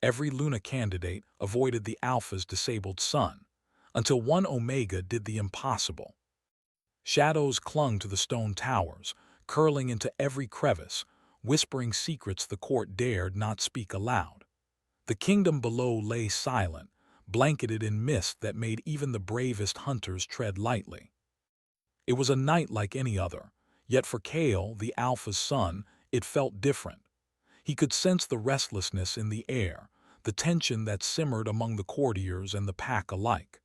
Every Luna candidate avoided the Alpha's disabled sun, until one Omega did the impossible. Shadows clung to the stone towers, curling into every crevice, whispering secrets the court dared not speak aloud. The kingdom below lay silent, blanketed in mist that made even the bravest hunters tread lightly. It was a night like any other, yet for Kale, the Alpha's son, it felt different. He could sense the restlessness in the air, the tension that simmered among the courtiers and the pack alike.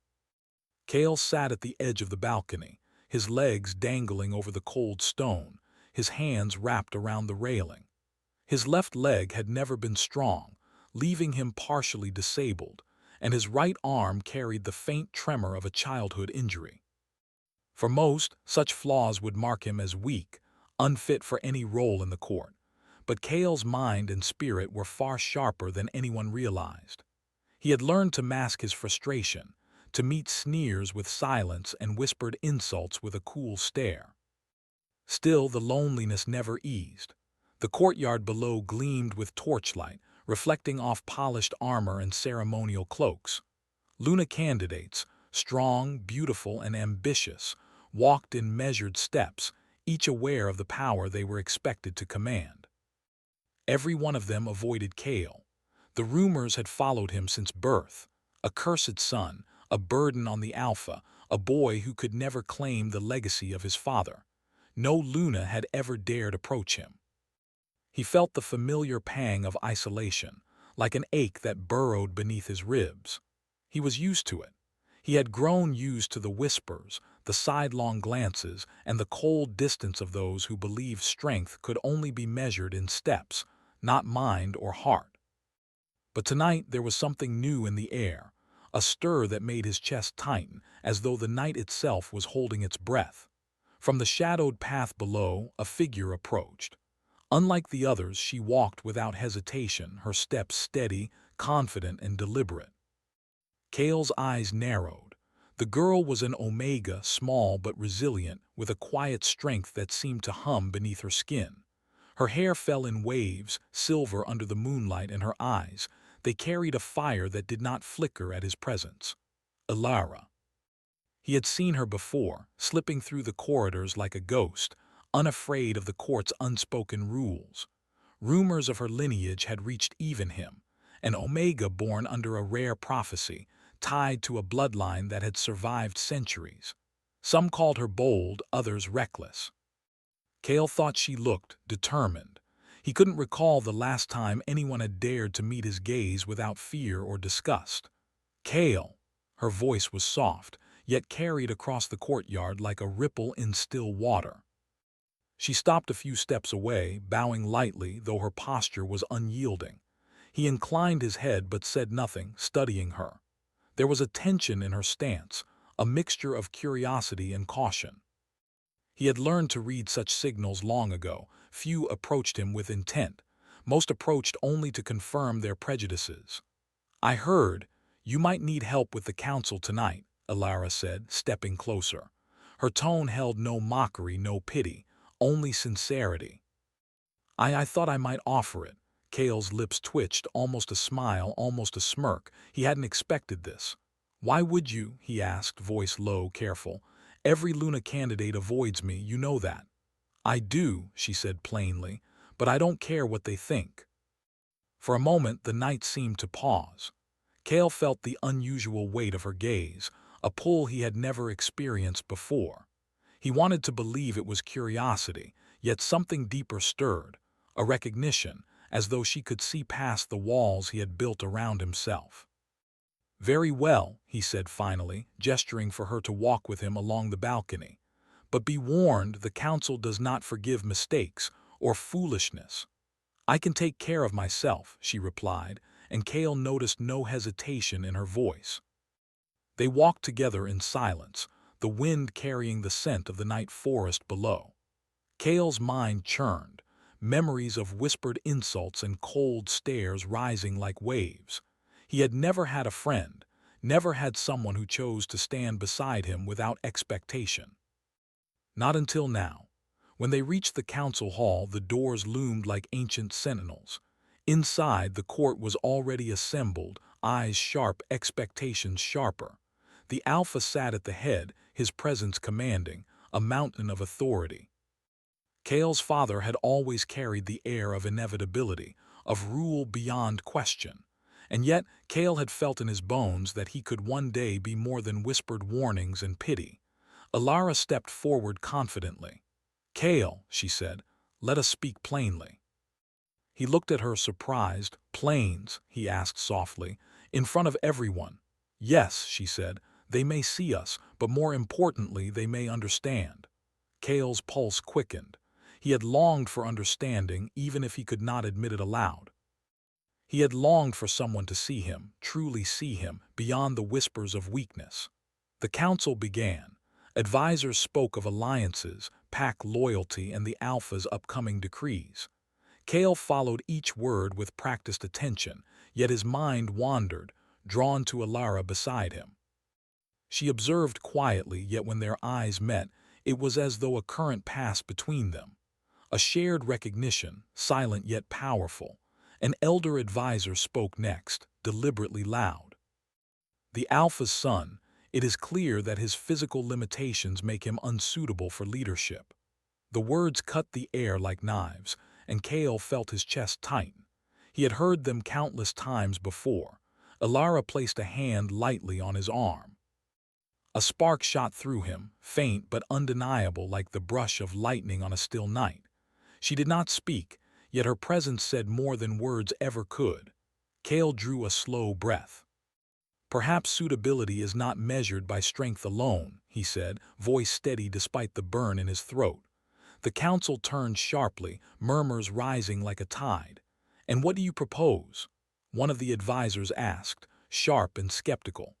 Kale sat at the edge of the balcony, his legs dangling over the cold stone, his hands wrapped around the railing. His left leg had never been strong, leaving him partially disabled, and his right arm carried the faint tremor of a childhood injury. For most, such flaws would mark him as weak, unfit for any role in the court. But Kale's mind and spirit were far sharper than anyone realized. He had learned to mask his frustration, to meet sneers with silence and whispered insults with a cool stare. Still, the loneliness never eased. The courtyard below gleamed with torchlight, reflecting off polished armor and ceremonial cloaks. Luna candidates, strong, beautiful, and ambitious, walked in measured steps, each aware of the power they were expected to command. Every one of them avoided Kale. The rumors had followed him since birth. A cursed son, a burden on the Alpha, a boy who could never claim the legacy of his father. No Luna had ever dared approach him. He felt the familiar pang of isolation, like an ache that burrowed beneath his ribs. He was used to it. He had grown used to the whispers, the sidelong glances, and the cold distance of those who believed strength could only be measured in steps, not mind or heart. But tonight there was something new in the air, a stir that made his chest tighten, as though the night itself was holding its breath. From the shadowed path below, a figure approached. Unlike the others, she walked without hesitation, her steps steady, confident, and deliberate. Kale's eyes narrowed. The girl was an Omega, small but resilient, with a quiet strength that seemed to hum beneath her skin. Her hair fell in waves, silver under the moonlight, and her eyes, they carried a fire that did not flicker at his presence. Ilara. He had seen her before, slipping through the corridors like a ghost, unafraid of the court's unspoken rules. Rumors of her lineage had reached even him, an Omega born under a rare prophecy, tied to a bloodline that had survived centuries. Some called her bold, others reckless. Kale thought she looked determined. He couldn't recall the last time anyone had dared to meet his gaze without fear or disgust. Kale! Her voice was soft, yet carried across the courtyard like a ripple in still water. She stopped a few steps away, bowing lightly, though her posture was unyielding. He inclined his head but said nothing, studying her. There was a tension in her stance, a mixture of curiosity and caution. He had learned to read such signals long ago. Few approached him with intent. Most approached only to confirm their prejudices. "I heard you might need help with the council tonight," Ilara said, stepping closer. Her tone held no mockery, no pity, only sincerity. I thought I might offer it." Kale's lips twitched, almost a smile, almost a smirk. He hadn't expected this. "Why would you?" he asked, voice low, careful. "Every Luna candidate avoids me, you know that." "I do," she said plainly, "but I don't care what they think." For a moment the night seemed to pause. Kale felt the unusual weight of her gaze, a pull he had never experienced before. He wanted to believe it was curiosity, yet something deeper stirred, a recognition, as though she could see past the walls he had built around himself. "Very well," he said finally, gesturing for her to walk with him along the balcony. "But be warned, the council does not forgive mistakes or foolishness." "I can take care of myself," she replied, and Kale noticed no hesitation in her voice. They walked together in silence, the wind carrying the scent of the night forest below. Kale's mind churned, memories of whispered insults and cold stares rising like waves. He had never had a friend, never had someone who chose to stand beside him without expectation. Not until now. When they reached the council hall, the doors loomed like ancient sentinels. Inside, the court was already assembled, eyes sharp, expectations sharper. The Alpha sat at the head, his presence commanding, a mountain of authority. Kale's father had always carried the air of inevitability, of rule beyond question. And yet, Kale had felt in his bones that he could one day be more than whispered warnings and pity. Alara stepped forward confidently. "Kale," she said, "let us speak plainly." He looked at her surprised. "Plains?" he asked softly. "In front of everyone?" "Yes," she said, "they may see us, but more importantly, they may understand." Kale's pulse quickened. He had longed for understanding, even if he could not admit it aloud. He had longed for someone to see him, truly see him, beyond the whispers of weakness. The council began. Advisors spoke of alliances, pack loyalty, and the Alpha's upcoming decrees. Kale followed each word with practiced attention, yet his mind wandered, drawn to Alara beside him. She observed quietly, yet when their eyes met, it was as though a current passed between them. A shared recognition, silent yet powerful. An elder advisor spoke next, deliberately loud. "The Alpha's son, it is clear that his physical limitations make him unsuitable for leadership." The words cut the air like knives, and Kale felt his chest tighten. He had heard them countless times before. Alara placed a hand lightly on his arm. A spark shot through him, faint but undeniable, like the brush of lightning on a still night. She did not speak, yet her presence said more than words ever could. Kale drew a slow breath. "Perhaps suitability is not measured by strength alone," he said, voice steady despite the burn in his throat. The council turned sharply, murmurs rising like a tide. "And what do you propose?" one of the advisors asked, sharp and skeptical.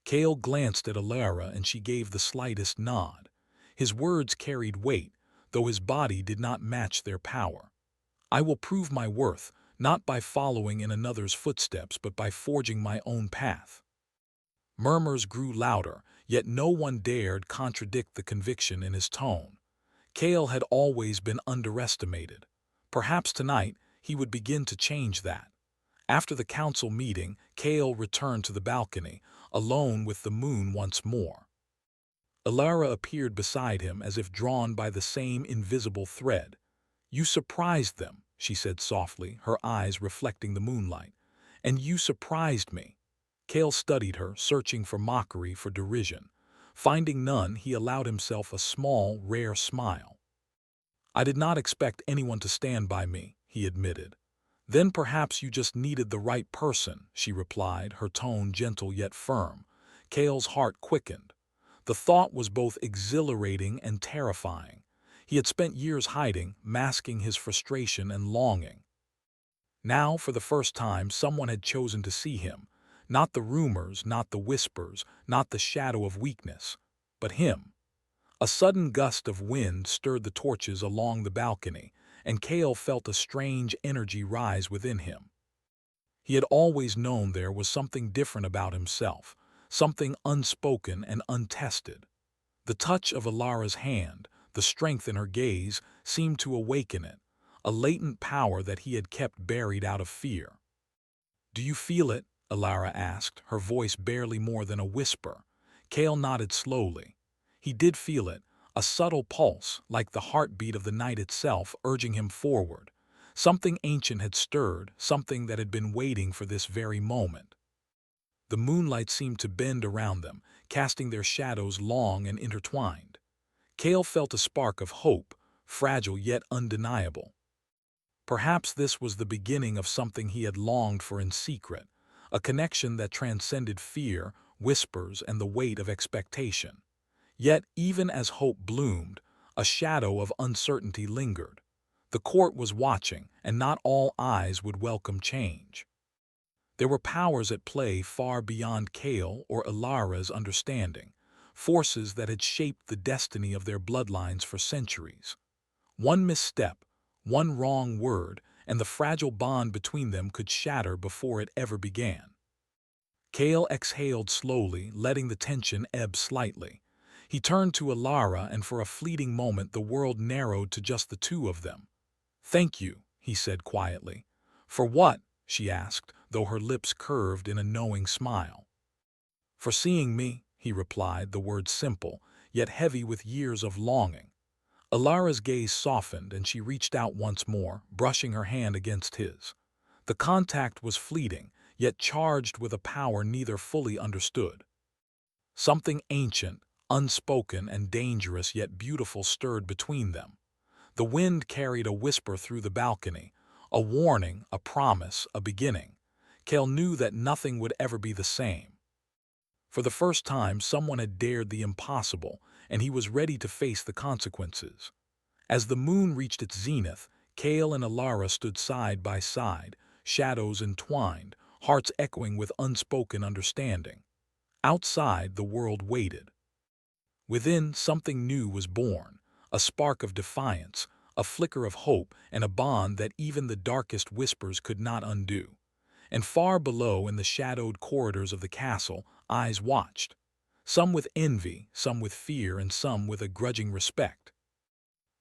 Kale glanced at Alara and she gave the slightest nod. His words carried weight, though his body did not match their power. "I will prove my worth, not by following in another's footsteps, but by forging my own path." Murmurs grew louder, yet no one dared contradict the conviction in his tone. Kale had always been underestimated. Perhaps tonight he would begin to change that. After the council meeting, Kale returned to the balcony, alone with the moon once more. Alara appeared beside him as if drawn by the same invisible thread. "You surprised them," she said softly, her eyes reflecting the moonlight. "And you surprised me." Kale studied her, searching for mockery, for derision. Finding none, he allowed himself a small, rare smile. "I did not expect anyone to stand by me," he admitted. "Then perhaps you just needed the right person," she replied, her tone gentle yet firm. Kale's heart quickened. The thought was both exhilarating and terrifying. He had spent years hiding, masking his frustration and longing. Now, for the first time, someone had chosen to see him. Not the rumors, not the whispers, not the shadow of weakness, but him. A sudden gust of wind stirred the torches along the balcony, and Kale felt a strange energy rise within him. He had always known there was something different about himself, something unspoken and untested. The touch of Alara's hand, the strength in her gaze, seemed to awaken it, a latent power that he had kept buried out of fear. "Do you feel it?" Alara asked, her voice barely more than a whisper. Kale nodded slowly. He did feel it, a subtle pulse, like the heartbeat of the night itself, urging him forward. Something ancient had stirred, something that had been waiting for this very moment. The moonlight seemed to bend around them, casting their shadows long and intertwined. Kale felt a spark of hope, fragile yet undeniable. Perhaps this was the beginning of something he had longed for in secret, a connection that transcended fear, whispers, and the weight of expectation. Yet, even as hope bloomed, a shadow of uncertainty lingered. The court was watching, and not all eyes would welcome change. There were powers at play far beyond Kale or Alara's understanding, forces that had shaped the destiny of their bloodlines for centuries. One misstep, one wrong word, and the fragile bond between them could shatter before it ever began. Kale exhaled slowly, letting the tension ebb slightly. He turned to Alara, and for a fleeting moment the world narrowed to just the two of them. "Thank you," he said quietly. "For what?" she asked, though her lips curved in a knowing smile. "For seeing me," he replied, the words simple, yet heavy with years of longing. Alara's gaze softened, and she reached out once more, brushing her hand against his. The contact was fleeting, yet charged with a power neither fully understood. Something ancient, unspoken, and dangerous yet beautiful stirred between them. The wind carried a whisper through the balcony, a warning, a promise, a beginning. Cale knew that nothing would ever be the same. For the first time, someone had dared the impossible, and he was ready to face the consequences. As the moon reached its zenith, Cale and Alara stood side by side, shadows entwined, hearts echoing with unspoken understanding. Outside, the world waited. Within, something new was born, a spark of defiance, a flicker of hope, and a bond that even the darkest whispers could not undo. And far below, in the shadowed corridors of the castle, eyes watched. Some with envy, some with fear, and some with a grudging respect.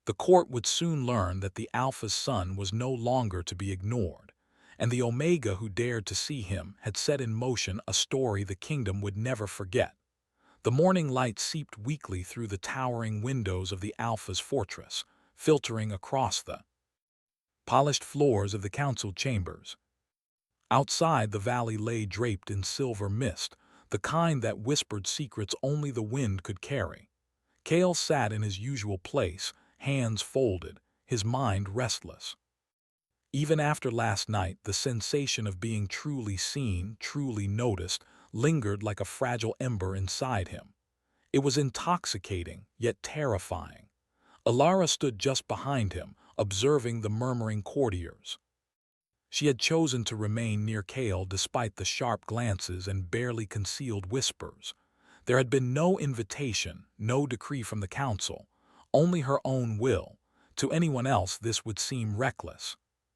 The court would soon learn that the Alpha's son was no longer to be ignored, and the Omega who dared to see him had set in motion a story the kingdom would never forget. The morning light seeped weakly through the towering windows of the Alpha's fortress, filtering across the polished floors of the council chambers. Outside, the valley lay draped in silver mist, the kind that whispered secrets only the wind could carry. Cale sat in his usual place, hands folded, his mind restless. Even after last night, the sensation of being truly seen, truly noticed, lingered like a fragile ember inside him. It was intoxicating, yet terrifying. Alara stood just behind him, observing the murmuring courtiers. She had chosen to remain near Cale despite the sharp glances and barely concealed whispers. There had been no invitation, no decree from the council, only her own will. To anyone else this would seem reckless.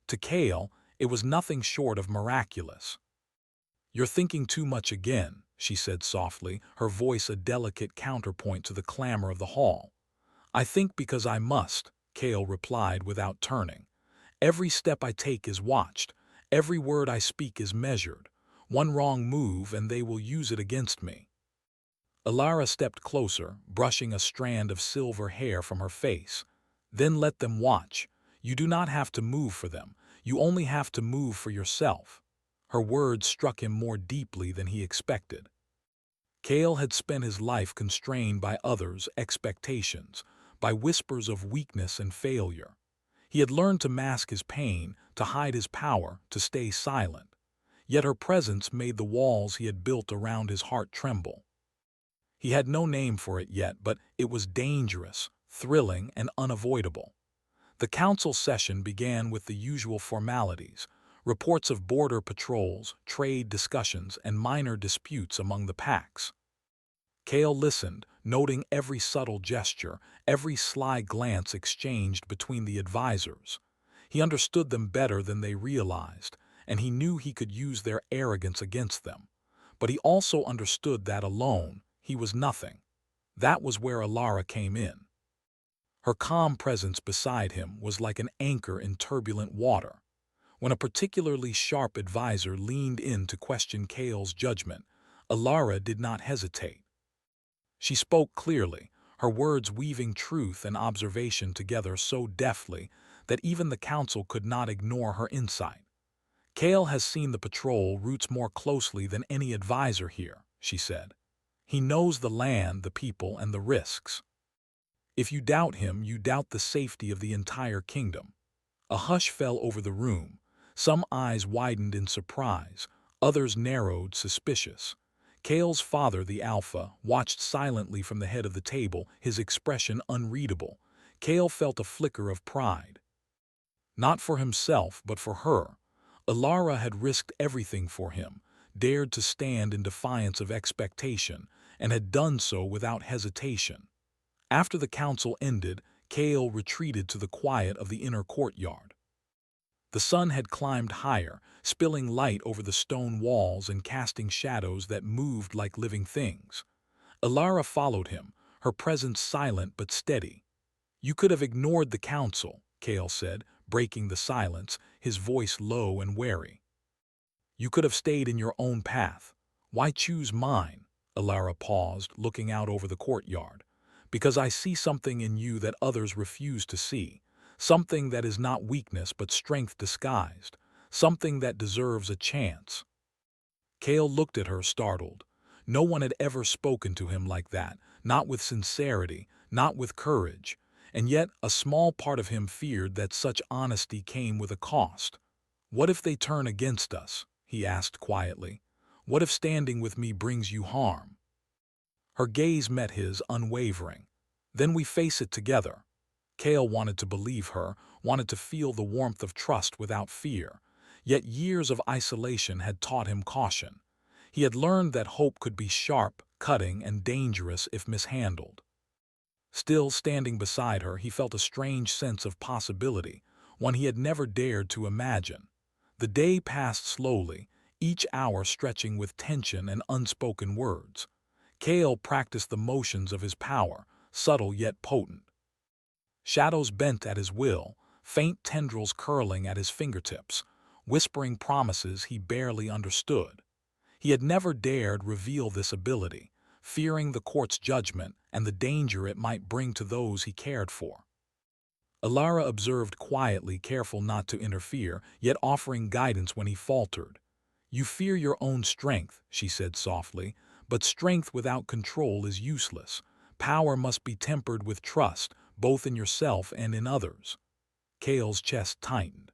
To Cale, it was nothing short of miraculous. "You're thinking too much again," she said softly, her voice a delicate counterpoint to the clamor of the hall. "I think because I must," Cale replied without turning. "Every step I take is watched. Every word I speak is measured. One wrong move and they will use it against me." Alara stepped closer, brushing a strand of silver hair from her face. "Then let them watch. You do not have to move for them. You only have to move for yourself." Her words struck him more deeply than he expected. Cale had spent his life constrained by others' expectations, by whispers of weakness and failure. He had learned to mask his pain, to hide his power, to stay silent. Yet her presence made the walls he had built around his heart tremble. He had no name for it yet, but it was dangerous, thrilling, and unavoidable. The council session began with the usual formalities, reports of border patrols, trade discussions, and minor disputes among the packs. Cale listened, noting every subtle gesture, every sly glance exchanged between the advisors. He understood them better than they realized, and he knew he could use their arrogance against them. But he also understood that alone, he was nothing. That was where Alara came in. Her calm presence beside him was like an anchor in turbulent water. When a particularly sharp advisor leaned in to question Cale's judgment, Alara did not hesitate. She spoke clearly, her words weaving truth and observation together so deftly that even the council could not ignore her insight. "Cale has seen the patrol routes more closely than any advisor here," she said. "He knows the land, the people, and the risks. If you doubt him, you doubt the safety of the entire kingdom." A hush fell over the room. Some eyes widened in surprise, others narrowed, suspicious. Cale's father, the Alpha, watched silently from the head of the table, his expression unreadable. Cale felt a flicker of pride. Not for himself, but for her. Alara had risked everything for him, dared to stand in defiance of expectation, and had done so without hesitation. After the council ended, Cale retreated to the quiet of the inner courtyard. The sun had climbed higher, spilling light over the stone walls and casting shadows that moved like living things. Alara followed him, her presence silent but steady. "You could have ignored the council," Cale said, breaking the silence, his voice low and wary. "You could have stayed in your own path. Why choose mine?" Alara paused, looking out over the courtyard. "Because I see something in you that others refuse to see. Something that is not weakness but strength disguised. Something that deserves a chance." Kale looked at her, startled. No one had ever spoken to him like that, not with sincerity, not with courage. And yet a small part of him feared that such honesty came with a cost. "What if they turn against us?" he asked quietly. "What if standing with me brings you harm?" Her gaze met his, unwavering. "Then we face it together." Kale wanted to believe her, wanted to feel the warmth of trust without fear. Yet years of isolation had taught him caution. He had learned that hope could be sharp, cutting, and dangerous if mishandled. Still standing beside her, he felt a strange sense of possibility, one he had never dared to imagine. The day passed slowly, each hour stretching with tension and unspoken words. Kale practiced the motions of his power, subtle yet potent. Shadows bent at his will, faint tendrils curling at his fingertips, whispering promises he barely understood. He had never dared reveal this ability, fearing the court's judgment and the danger it might bring to those he cared for. Alara observed quietly, careful not to interfere, yet offering guidance when he faltered. "You fear your own strength," she said softly, "but strength without control is useless. Power must be tempered with trust, both in yourself and in others." Kale's chest tightened.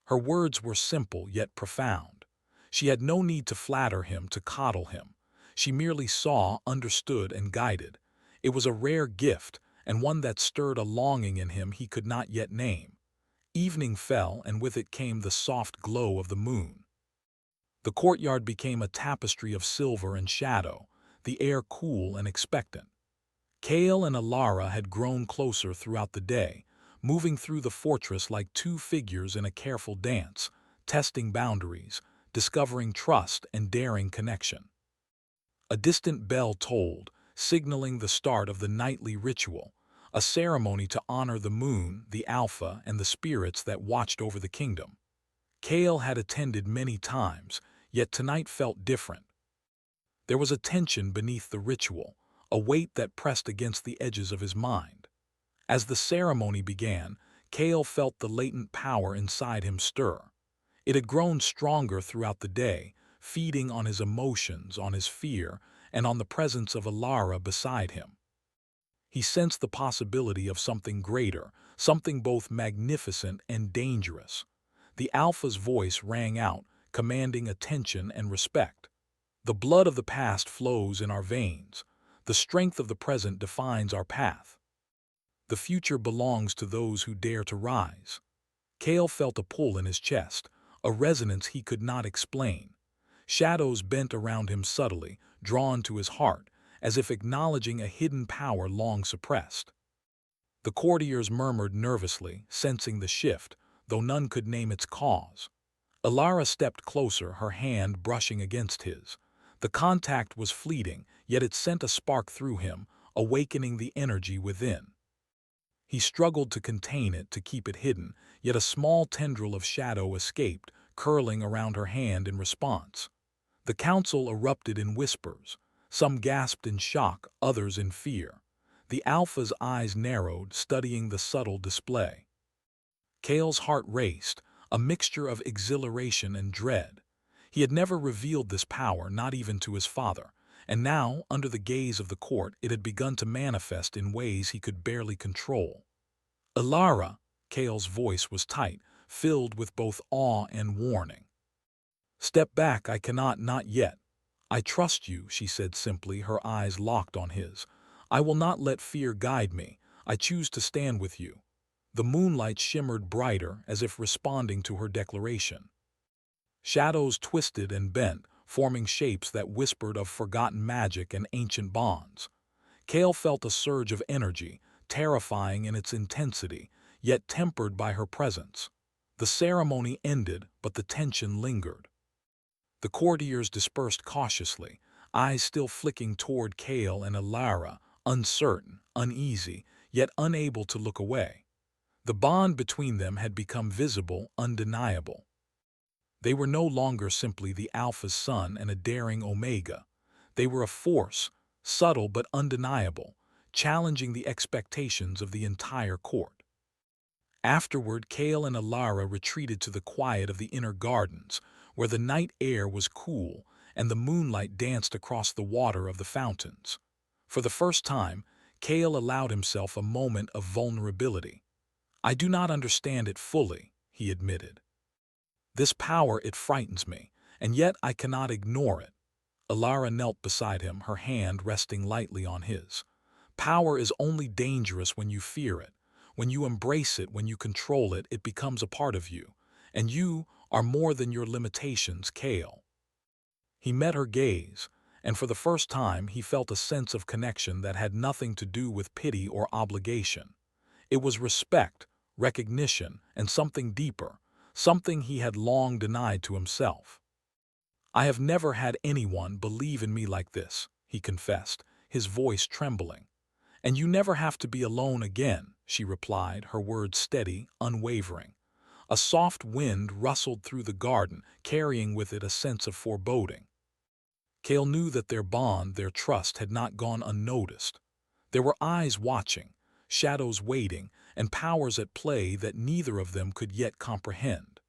Her words were simple yet profound. She had no need to flatter him, to coddle him. She merely saw, understood, and guided. It was a rare gift, and one that stirred a longing in him he could not yet name. Evening fell, and with it came the soft glow of the moon. The courtyard became a tapestry of silver and shadow, the air cool and expectant. Kale and Alara had grown closer throughout the day, moving through the fortress like two figures in a careful dance, testing boundaries, discovering trust and daring connection. A distant bell tolled, signaling the start of the nightly ritual, a ceremony to honor the moon, the alpha, and the spirits that watched over the kingdom. Kale had attended many times, yet tonight felt different. There was a tension beneath the ritual, a weight that pressed against the edges of his mind. As the ceremony began, Kale felt the latent power inside him stir. It had grown stronger throughout the day, feeding on his emotions, on his fear, and on the presence of Alara beside him. He sensed the possibility of something greater, something both magnificent and dangerous. The Alpha's voice rang out, commanding attention and respect. "The blood of the past flows in our veins. The strength of the present defines our path. The future belongs to those who dare to rise." Kale felt a pull in his chest, a resonance he could not explain. Shadows bent around him subtly, drawn to his heart, as if acknowledging a hidden power long suppressed. The courtiers murmured nervously, sensing the shift, though none could name its cause. Alara stepped closer, her hand brushing against his. The contact was fleeting, yet it sent a spark through him, awakening the energy within. He struggled to contain it, to keep it hidden, yet a small tendril of shadow escaped, curling around her hand in response. The council erupted in whispers. Some gasped in shock, others in fear. The Alpha's eyes narrowed, studying the subtle display. Kale's heart raced, a mixture of exhilaration and dread. He had never revealed this power, not even to his father, and now, under the gaze of the court, it had begun to manifest in ways he could barely control. "Alara," Kale's voice was tight, filled with both awe and warning. "Step back, I cannot, not yet. I trust you," she said simply, her eyes locked on his. "I will not let fear guide me. I choose to stand with you." The moonlight shimmered brighter, as if responding to her declaration. Shadows twisted and bent, forming shapes that whispered of forgotten magic and ancient bonds. Kale felt a surge of energy, terrifying in its intensity, yet tempered by her presence. The ceremony ended, but the tension lingered. The courtiers dispersed cautiously, eyes still flicking toward Kale and Alara, uncertain, uneasy, yet unable to look away. The bond between them had become visible, undeniable. They were no longer simply the Alpha's son and a daring Omega. They were a force, subtle but undeniable, challenging the expectations of the entire court. Afterward, Kale and Alara retreated to the quiet of the inner gardens, where the night air was cool and the moonlight danced across the water of the fountains. For the first time, Kale allowed himself a moment of vulnerability. "I do not understand it fully," he admitted. "This power, it frightens me, and yet I cannot ignore it." Alara knelt beside him, her hand resting lightly on his. "Power is only dangerous when you fear it. When you embrace it, when you control it, it becomes a part of you. And you are more than your limitations, Kale." He met her gaze, and for the first time he felt a sense of connection that had nothing to do with pity or obligation. It was respect, recognition, and something deeper, something he had long denied to himself. "I have never had anyone believe in me like this," he confessed, his voice trembling. "And you never have to be alone again," she replied, her words steady, unwavering. A soft wind rustled through the garden, carrying with it a sense of foreboding. Kale knew that their bond, their trust, had not gone unnoticed. There were eyes watching, shadows waiting, and powers at play that neither of them could yet comprehend.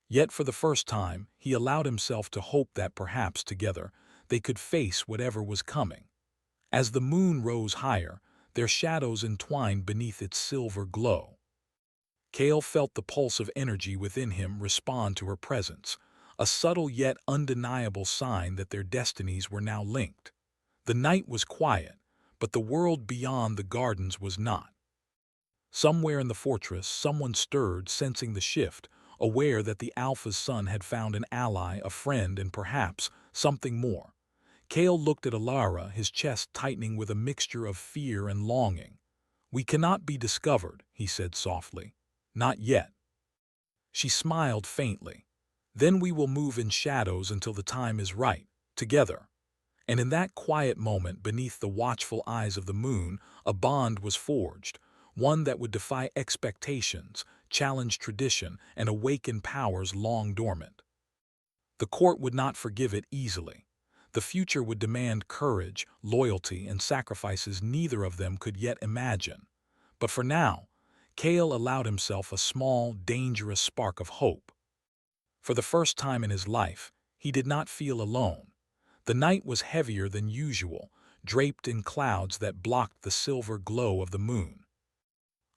Yet for the first time, he allowed himself to hope that perhaps together they could face whatever was coming. As the moon rose higher, their shadows entwined beneath its silver glow. Kale felt the pulse of energy within him respond to her presence, a subtle yet undeniable sign that their destinies were now linked. The night was quiet, but the world beyond the gardens was not. Somewhere in the fortress, someone stirred, sensing the shift, aware that the Alpha's son had found an ally, a friend, and perhaps something more. Kale looked at Alara, his chest tightening with a mixture of fear and longing. "We cannot be discovered," he said softly. "Not yet." She smiled faintly. "Then we will move in shadows until the time is right, together." And in that quiet moment, beneath the watchful eyes of the moon, a bond was forged, one that would defy expectations, challenge tradition, and awaken powers long dormant. The court would not forgive it easily. The future would demand courage, loyalty, and sacrifices neither of them could yet imagine. But for now, Kale allowed himself a small, dangerous spark of hope. For the first time in his life, he did not feel alone. The night was heavier than usual, draped in clouds that blocked the silver glow of the moon.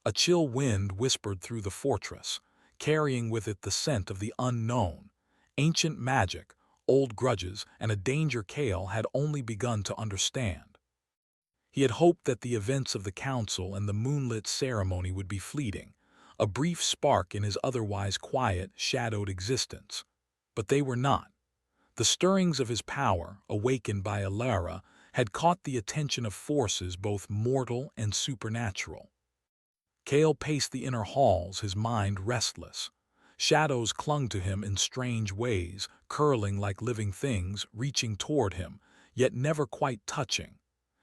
A chill wind whispered through the fortress, carrying with it the scent of the unknown, ancient magic, old grudges, and a danger Kale had only begun to understand. He had hoped that the events of the council and the moonlit ceremony would be fleeting, a brief spark in his otherwise quiet, shadowed existence. But they were not. The stirrings of his power, awakened by Alara, had caught the attention of forces both mortal and supernatural. Kale paced the inner halls, his mind restless. Shadows clung to him in strange ways, curling like living things, reaching toward him, yet never quite touching.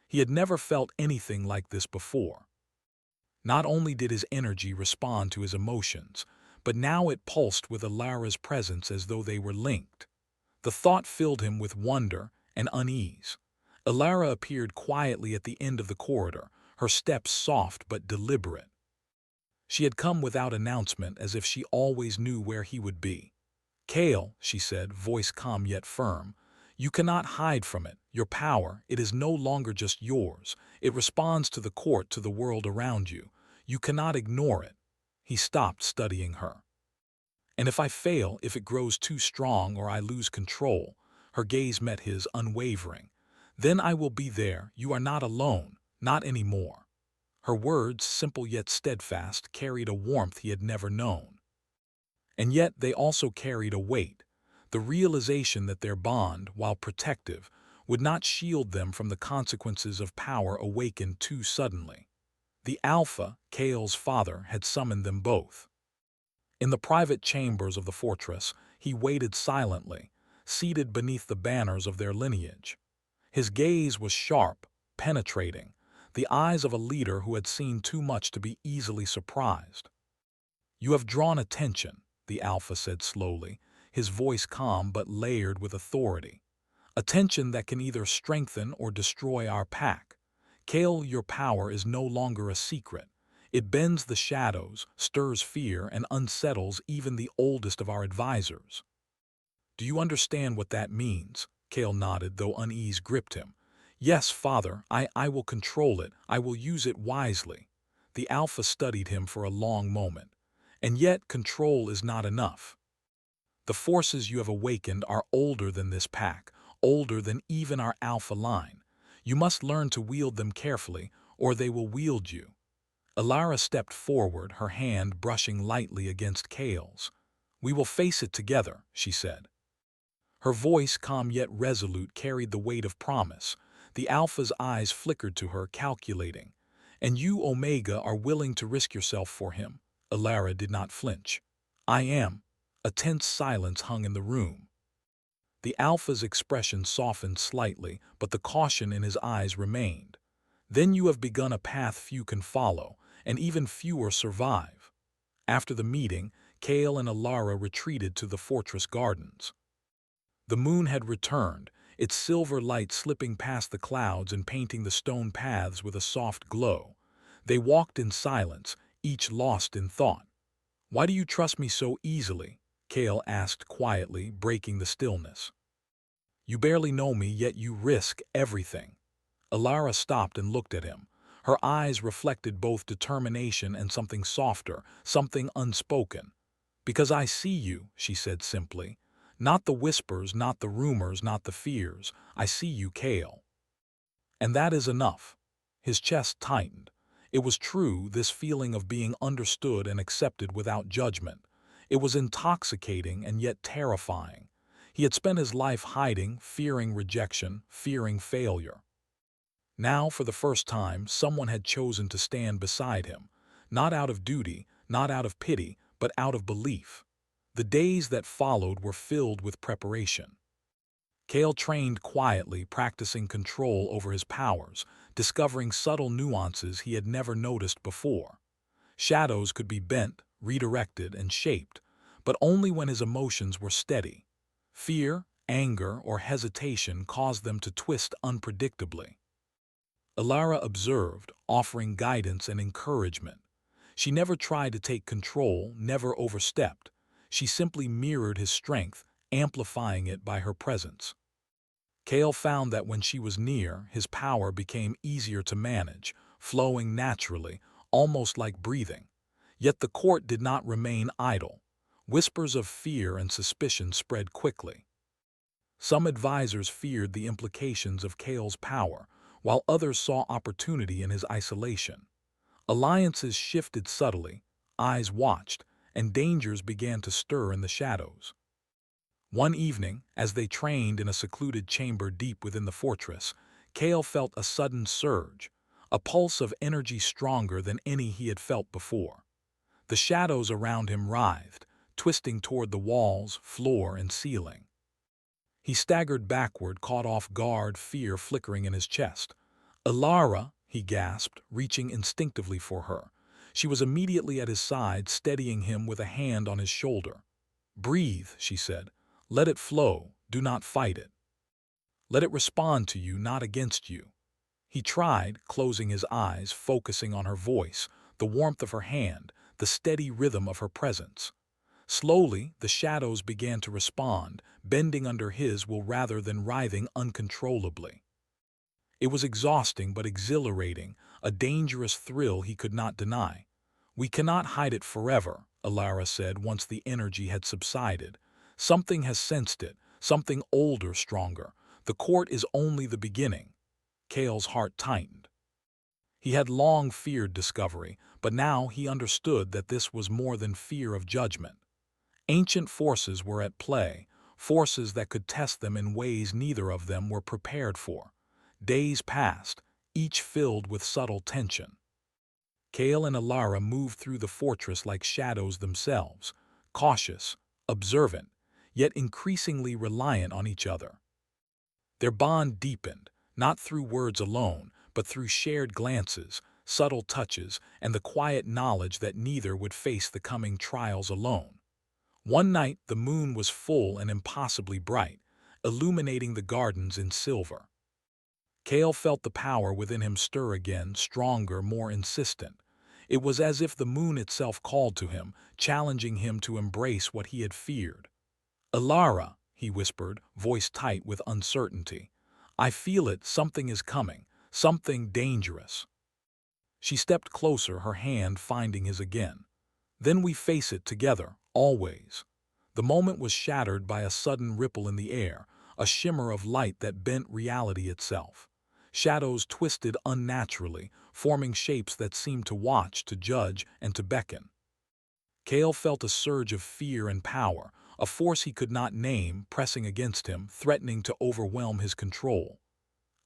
He had never felt anything like this before. Not only did his energy respond to his emotions, but now it pulsed with Alara's presence as though they were linked. The thought filled him with wonder and unease. Alara appeared quietly at the end of the corridor, her steps soft but deliberate. She had come without announcement, as if she always knew where he would be. "Kale," she said, voice calm yet firm, "you cannot hide from it. Your power, it is no longer just yours. It responds to the court, to the world around you. You cannot ignore it." He stopped, studying her. "And if I fail, if it grows too strong or I lose control," her gaze met his, unwavering, "then I will be there. You are not alone, not anymore." Her words, simple yet steadfast, carried a warmth he had never known. And yet they also carried a weight, the realization that their bond, while protective, would not shield them from the consequences of power awakened too suddenly. The Alpha, Kale's father, had summoned them both. In the private chambers of the fortress, he waited silently, seated beneath the banners of their lineage. His gaze was sharp, penetrating, the eyes of a leader who had seen too much to be easily surprised. "You have drawn attention," the Alpha said slowly, his voice calm but layered with authority. "Attention that can either strengthen or destroy our pack. Kale, your power is no longer a secret. It bends the shadows, stirs fear, and unsettles even the oldest of our advisors." "Do you understand what that means?" Kale nodded, though unease gripped him. "Yes, Father, I will control it. I will use it wisely." The Alpha studied him for a long moment. "And yet, control is not enough. The forces you have awakened are older than this pack, older than even our Alpha line. You must learn to wield them carefully, or they will wield you." Alara stepped forward, her hand brushing lightly against Kale's. "We will face it together," she said. Her voice, calm yet resolute, carried the weight of promise. The Alpha's eyes flickered to her, calculating. "And you, Omega, are willing to risk yourself for him?" Alara did not flinch. "I am." A tense silence hung in the room. The Alpha's expression softened slightly, but the caution in his eyes remained. "Then you have begun a path few can follow, and even fewer survive." After the meeting, Kale and Alara retreated to the fortress gardens. The moon had returned, its silver light slipping past the clouds and painting the stone paths with a soft glow. They walked in silence, each lost in thought. "Why do you trust me so easily?" Kale asked quietly, breaking the stillness. "You barely know me, yet you risk everything." Alara stopped and looked at him. Her eyes reflected both determination and something softer, something unspoken. "Because I see you," she said simply. "Not the whispers, not the rumors, not the fears. I see you, Kale. And that is enough." His chest tightened. It was true, this feeling of being understood and accepted without judgment. It was intoxicating and yet terrifying. He had spent his life hiding, fearing rejection, fearing failure. Now, for the first time, someone had chosen to stand beside him. Not out of duty, not out of pity, but out of belief. The days that followed were filled with preparation. Kale trained quietly, practicing control over his powers, discovering subtle nuances he had never noticed before. Shadows could be bent, redirected, and shaped, but only when his emotions were steady. Fear, anger, or hesitation caused them to twist unpredictably. Alara observed, offering guidance and encouragement. She never tried to take control, never overstepped. She simply mirrored his strength, amplifying it by her presence. Kale found that when she was near, his power became easier to manage, flowing naturally, almost like breathing. Yet the court did not remain idle. Whispers of fear and suspicion spread quickly. Some advisors feared the implications of Kale's power, while others saw opportunity in his isolation. Alliances shifted subtly, eyes watched, and dangers began to stir in the shadows. One evening, as they trained in a secluded chamber deep within the fortress, Kale felt a sudden surge, a pulse of energy stronger than any he had felt before. The shadows around him writhed, twisting toward the walls, floor, and ceiling. He staggered backward, caught off guard, fear flickering in his chest. "Alara!" he gasped, reaching instinctively for her. She was immediately at his side, steadying him with a hand on his shoulder. "Breathe," she said. "Let it flow. Do not fight it. Let it respond to you, not against you." He tried, closing his eyes, focusing on her voice, the warmth of her hand, the steady rhythm of her presence. Slowly, the shadows began to respond, bending under his will rather than writhing uncontrollably. It was exhausting but exhilarating, a dangerous thrill he could not deny. "We cannot hide it forever," Alara said once the energy had subsided. "Something has sensed it, something older, stronger. The court is only the beginning." Kale's heart tightened. He had long feared discovery, but now he understood that this was more than fear of judgment. Ancient forces were at play, forces that could test them in ways neither of them were prepared for. Days passed, each filled with subtle tension. Kale and Alara moved through the fortress like shadows themselves, cautious, observant, yet increasingly reliant on each other. Their bond deepened, not through words alone, but through shared glances, subtle touches, and the quiet knowledge that neither would face the coming trials alone. One night the moon was full and impossibly bright, illuminating the gardens in silver. Cale felt the power within him stir again, stronger, more insistent. It was as if the moon itself called to him, challenging him to embrace what he had feared. "Ilara," he whispered, voice tight with uncertainty. "I feel it, something is coming, something dangerous." She stepped closer, her hand finding his again. "Then we face it together, always." The moment was shattered by a sudden ripple in the air, a shimmer of light that bent reality itself. Shadows twisted unnaturally, forming shapes that seemed to watch, to judge, and to beckon. Cale felt a surge of fear and power, a force he could not name, pressing against him, threatening to overwhelm his control.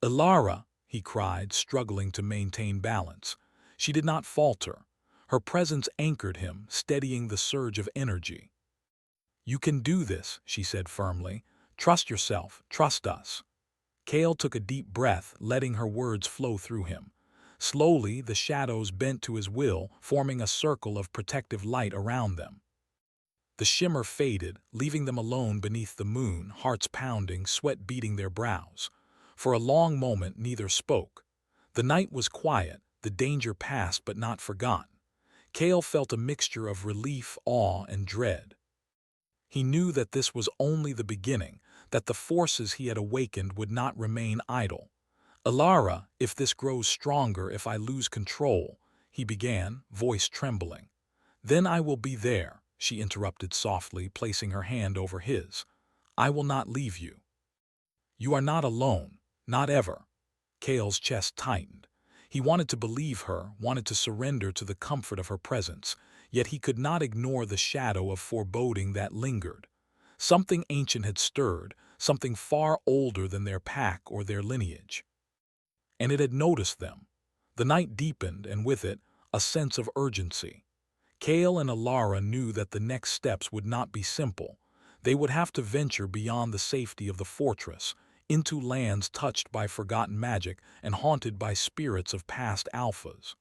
"Ilara!" he cried, struggling to maintain balance. She did not falter. Her presence anchored him, steadying the surge of energy. "You can do this," she said firmly. "Trust yourself, trust us." Cale took a deep breath, letting her words flow through him. Slowly, the shadows bent to his will, forming a circle of protective light around them. The shimmer faded, leaving them alone beneath the moon, hearts pounding, sweat beading their brows. For a long moment neither spoke. The night was quiet, the danger past but not forgotten. Cale felt a mixture of relief, awe, and dread. He knew that this was only the beginning, that the forces he had awakened would not remain idle. "Ilara, if this grows stronger, if I lose control," he began, voice trembling. "Then I will be there," she interrupted softly, placing her hand over his. "I will not leave you. You are not alone, not ever." Cale's chest tightened. He wanted to believe her, wanted to surrender to the comfort of her presence, yet he could not ignore the shadow of foreboding that lingered. Something ancient had stirred, something far older than their pack or their lineage. And it had noticed them. The night deepened, and with it, a sense of urgency. Cale and Ilara knew that the next steps would not be simple. They would have to venture beyond the safety of the fortress, into lands touched by forgotten magic and haunted by spirits of past alphas.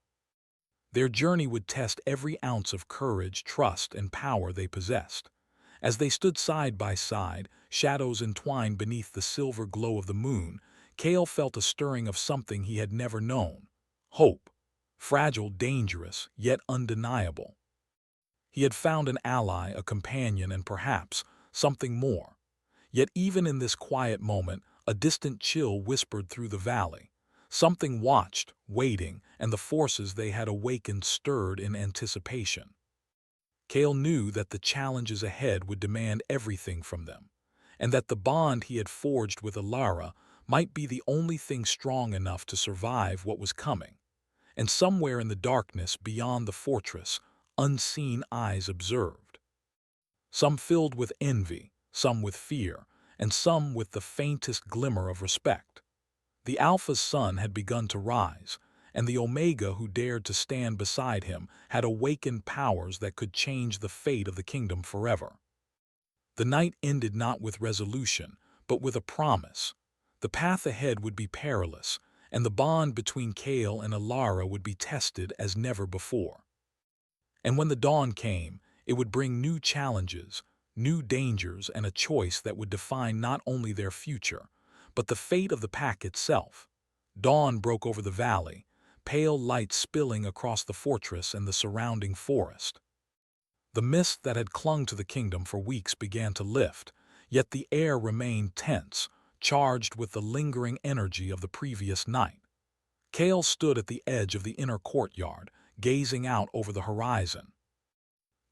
Their journey would test every ounce of courage, trust, and power they possessed. As they stood side by side, shadows entwined beneath the silver glow of the moon, Cale felt a stirring of something he had never known. Hope. Fragile, dangerous, yet undeniable. He had found an ally, a companion, and perhaps something more. Yet even in this quiet moment, a distant chill whispered through the valley. Something watched, waiting, and the forces they had awakened stirred in anticipation. Cale knew that the challenges ahead would demand everything from them, and that the bond he had forged with Ilara might be the only thing strong enough to survive what was coming. And somewhere in the darkness beyond the fortress, unseen eyes observed. Some filled with envy, some with fear, and some with the faintest glimmer of respect. The Alpha's sun had begun to rise, and the Omega who dared to stand beside him had awakened powers that could change the fate of the kingdom forever. The night ended not with resolution, but with a promise. The path ahead would be perilous, and the bond between Cale and Ilara would be tested as never before. And when the dawn came, it would bring new challenges, new dangers, and a choice that would define not only their future, but the fate of the pack itself. Dawn broke over the valley, pale light spilling across the fortress and the surrounding forest. The mist that had clung to the kingdom for weeks began to lift, yet the air remained tense, charged with the lingering energy of the previous night. Cale stood at the edge of the inner courtyard, gazing out over the horizon.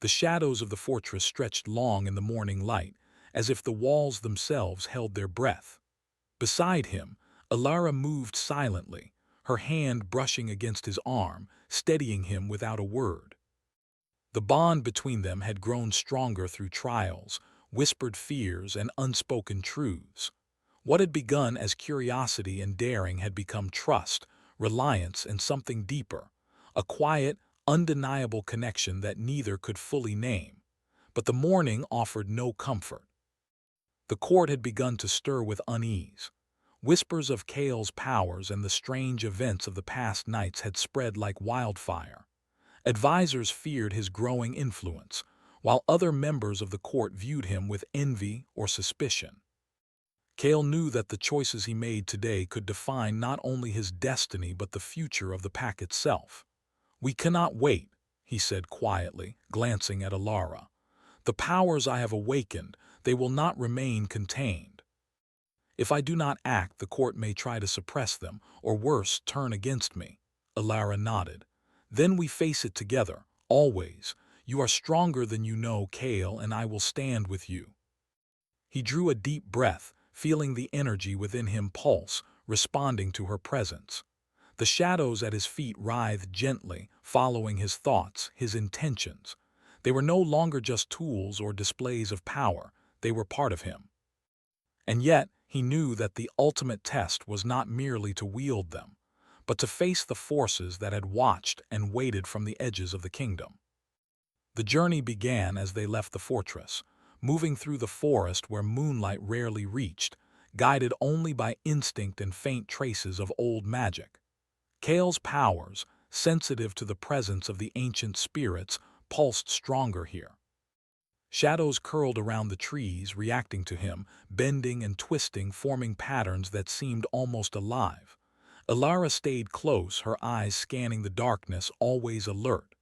The shadows of the fortress stretched long in the morning light, as if the walls themselves held their breath. Beside him, Ilara moved silently, her hand brushing against his arm, steadying him without a word. The bond between them had grown stronger through trials, whispered fears, and unspoken truths. What had begun as curiosity and daring had become trust, reliance, and something deeper, a quiet, undeniable connection that neither could fully name. But the morning offered no comfort. The court had begun to stir with unease. Whispers of Kale's powers and the strange events of the past nights had spread like wildfire. Advisors feared his growing influence, while other members of the court viewed him with envy or suspicion. Kale knew that the choices he made today could define not only his destiny but the future of the pack itself. "We cannot wait," he said quietly, glancing at Alara. "The powers I have awakened, they will not remain contained. If I do not act, the court may try to suppress them, or worse, turn against me." Alara nodded. "Then we face it together, always. You are stronger than you know, Kale, and I will stand with you." He drew a deep breath, feeling the energy within him pulse, responding to her presence. The shadows at his feet writhed gently, following his thoughts, his intentions. They were no longer just tools or displays of power, they were part of him. And yet, he knew that the ultimate test was not merely to wield them, but to face the forces that had watched and waited from the edges of the kingdom. The journey began as they left the fortress, moving through the forest where moonlight rarely reached, guided only by instinct and faint traces of old magic. Kale's powers, sensitive to the presence of the ancient spirits, pulsed stronger here. Shadows curled around the trees, reacting to him, bending and twisting, forming patterns that seemed almost alive. Alara stayed close, her eyes scanning the darkness, always alert.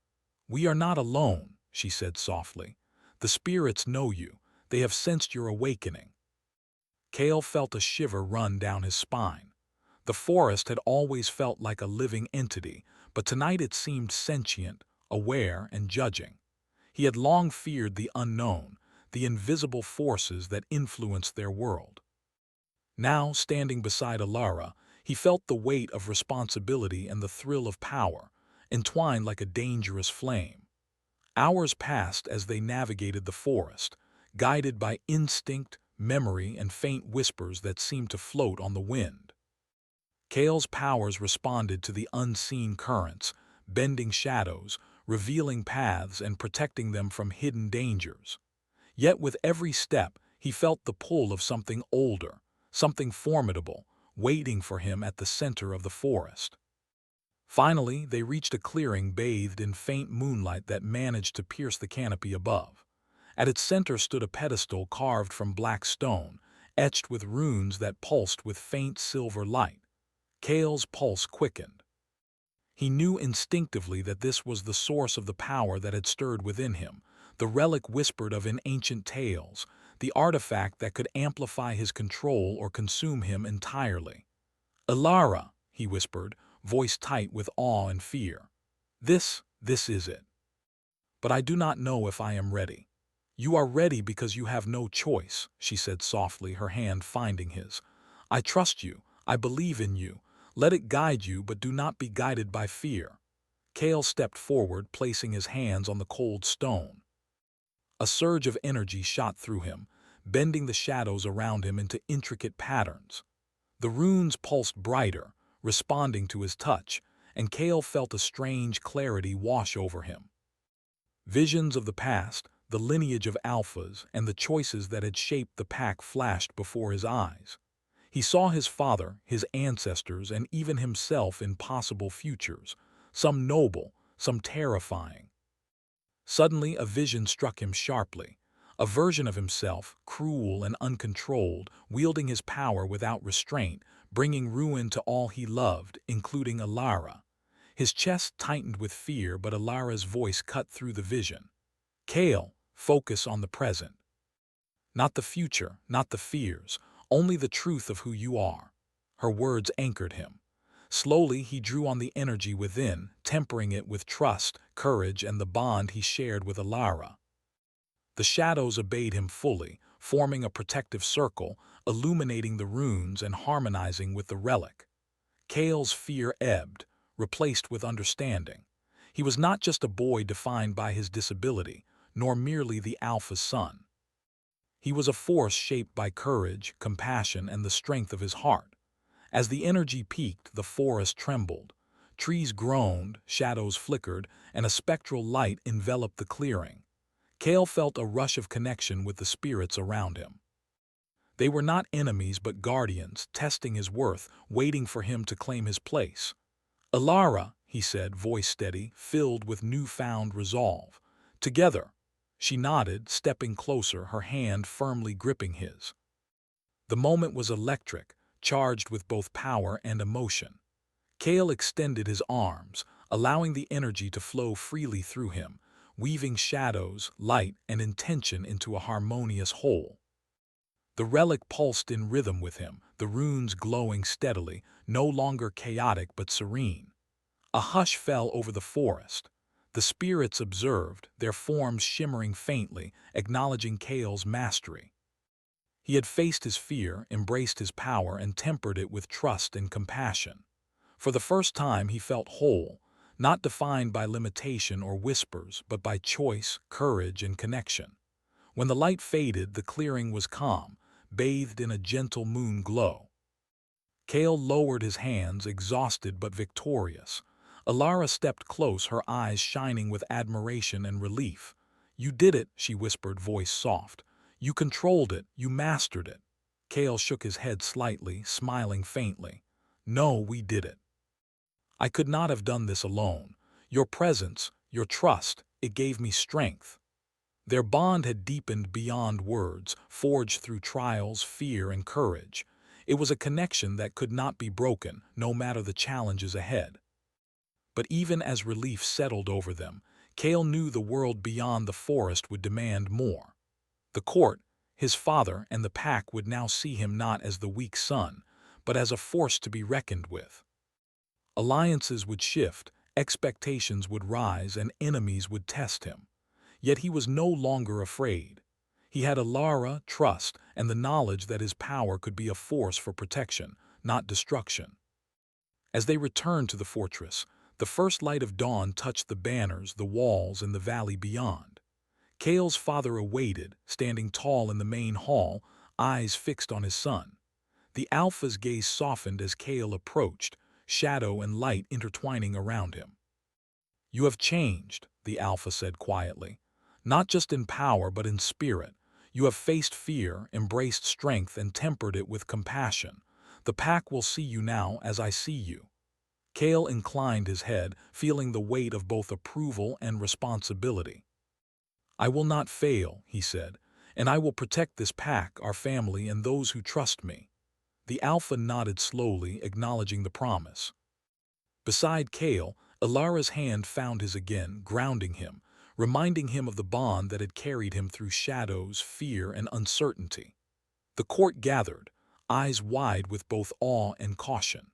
"We are not alone," she said softly. "The spirits know you. They have sensed your awakening." Kale felt a shiver run down his spine. The forest had always felt like a living entity, but tonight it seemed sentient, aware, and judging. He had long feared the unknown, the invisible forces that influenced their world. Now, standing beside Alara, he felt the weight of responsibility and the thrill of power, entwined like a dangerous flame. Hours passed as they navigated the forest, guided by instinct, memory, and faint whispers that seemed to float on the wind. Kale's powers responded to the unseen currents, bending shadows, revealing paths, and protecting them from hidden dangers. Yet with every step, he felt the pull of something older, something formidable, waiting for him at the center of the forest. Finally, they reached a clearing bathed in faint moonlight that managed to pierce the canopy above. At its center stood a pedestal carved from black stone, etched with runes that pulsed with faint silver light. Kale's pulse quickened. He knew instinctively that this was the source of the power that had stirred within him, the relic whispered of in ancient tales, the artifact that could amplify his control or consume him entirely. "Alara," he whispered, voice tight with awe and fear. This is it. But I do not know if I am ready." "You are ready because you have no choice," she said softly, her hand finding his. "I trust you. I believe in you. Let it guide you, but do not be guided by fear." Kale stepped forward, placing his hands on the cold stone. A surge of energy shot through him, bending the shadows around him into intricate patterns. The runes pulsed brighter, responding to his touch, and Kale felt a strange clarity wash over him. Visions of the past, the lineage of alphas, and the choices that had shaped the pack flashed before his eyes. He saw his father, his ancestors, and even himself in possible futures, some noble, some terrifying. Suddenly a vision struck him sharply, a version of himself, cruel and uncontrolled, wielding his power without restraint, bringing ruin to all he loved, including Alara. His chest tightened with fear, but Alara's voice cut through the vision. "Kale, focus on the present. Not the future, not the fears, only the truth of who you are." Her words anchored him. Slowly he drew on the energy within, tempering it with trust, courage, and the bond he shared with Alara. The shadows obeyed him fully, forming a protective circle, illuminating the runes and harmonizing with the relic. Kale's fear ebbed, replaced with understanding. He was not just a boy defined by his disability, nor merely the alpha son. He was a force shaped by courage, compassion, and the strength of his heart. As the energy peaked, the forest trembled. Trees groaned, shadows flickered, and a spectral light enveloped the clearing. Kale felt a rush of connection with the spirits around him. They were not enemies but guardians, testing his worth, waiting for him to claim his place. "Alara," he said, voice steady, filled with newfound resolve. "Together." She nodded, stepping closer, her hand firmly gripping his. The moment was electric, charged with both power and emotion. Kale extended his arms, allowing the energy to flow freely through him, weaving shadows, light, and intention into a harmonious whole. The relic pulsed in rhythm with him, the runes glowing steadily, no longer chaotic but serene. A hush fell over the forest. The spirits observed, their forms shimmering faintly, acknowledging Kale's mastery. He had faced his fear, embraced his power, and tempered it with trust and compassion. For the first time he felt whole, not defined by limitation or whispers, but by choice, courage, and connection. When the light faded, the clearing was calm, bathed in a gentle moon glow. Kale lowered his hands, exhausted but victorious. Alara stepped close, her eyes shining with admiration and relief. "You did it," she whispered, voice soft. "You controlled it, you mastered it." Kale shook his head slightly, smiling faintly. "No, we did it. I could not have done this alone. Your presence, your trust, it gave me strength." Their bond had deepened beyond words, forged through trials, fear, and courage. It was a connection that could not be broken, no matter the challenges ahead. But even as relief settled over them, Kale knew the world beyond the forest would demand more. The court, his father, and the pack would now see him not as the weak son, but as a force to be reckoned with. Alliances would shift, expectations would rise, and enemies would test him. Yet he was no longer afraid. He had Alara, trust, and the knowledge that his power could be a force for protection, not destruction. As they returned to the fortress, the first light of dawn touched the banners, the walls, and the valley beyond. Kale's father awaited, standing tall in the main hall, eyes fixed on his son. The Alpha's gaze softened as Kale approached, shadow and light intertwining around him. "You have changed," the Alpha said quietly. "Not just in power but in spirit. You have faced fear, embraced strength, and tempered it with compassion. The pack will see you now as I see you." Kale inclined his head, feeling the weight of both approval and responsibility. "I will not fail," he said, "and I will protect this pack, our family, and those who trust me." The Alpha nodded slowly, acknowledging the promise. Beside Kale, Alara's hand found his again, grounding him, reminding him of the bond that had carried him through shadows, fear, and uncertainty. The court gathered, eyes wide with both awe and caution.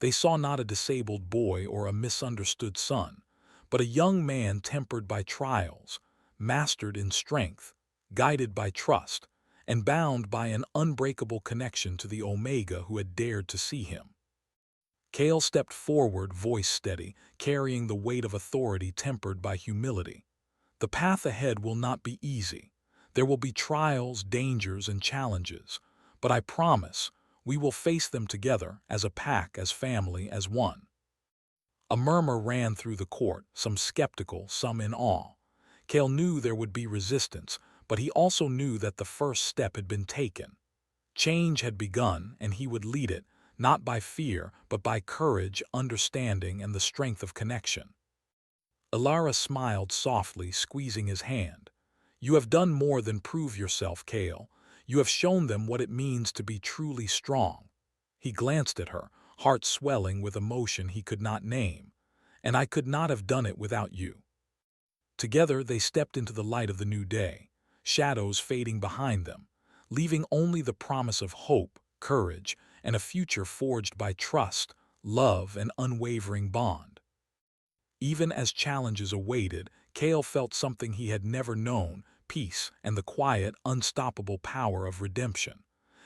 They saw not a disabled boy or a misunderstood son, but a young man tempered by trials, mastered in strength, guided by trust, and bound by an unbreakable connection to the Omega who had dared to see him. Kale stepped forward, voice steady, carrying the weight of authority tempered by humility. "The path ahead will not be easy. There will be trials, dangers, and challenges. But I promise, we will face them together, as a pack, as family, as one." A murmur ran through the court, some skeptical, some in awe. Kale knew there would be resistance, but he also knew that the first step had been taken. Change had begun, and he would lead it, not by fear, but by courage, understanding, and the strength of connection. Alara smiled softly, squeezing his hand. "You have done more than prove yourself, Kale. You have shown them what it means to be truly strong." He glanced at her, heart swelling with emotion he could not name. "And I could not have done it without you." Together they stepped into the light of the new day, shadows fading behind them, leaving only the promise of hope, courage, and a future forged by trust, love, and unwavering bond. Even as challenges awaited, Kale felt something he had never known, peace and the quiet, unstoppable power of redemption.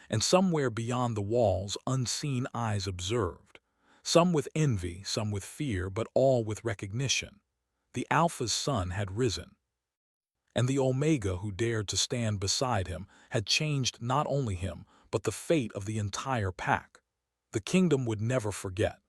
And somewhere beyond the walls, unseen eyes observed. Some with envy, some with fear, but all with recognition. The Alpha's sun had risen. And the Omega who dared to stand beside him had changed not only him, but the fate of the entire pack. The kingdom would never forget.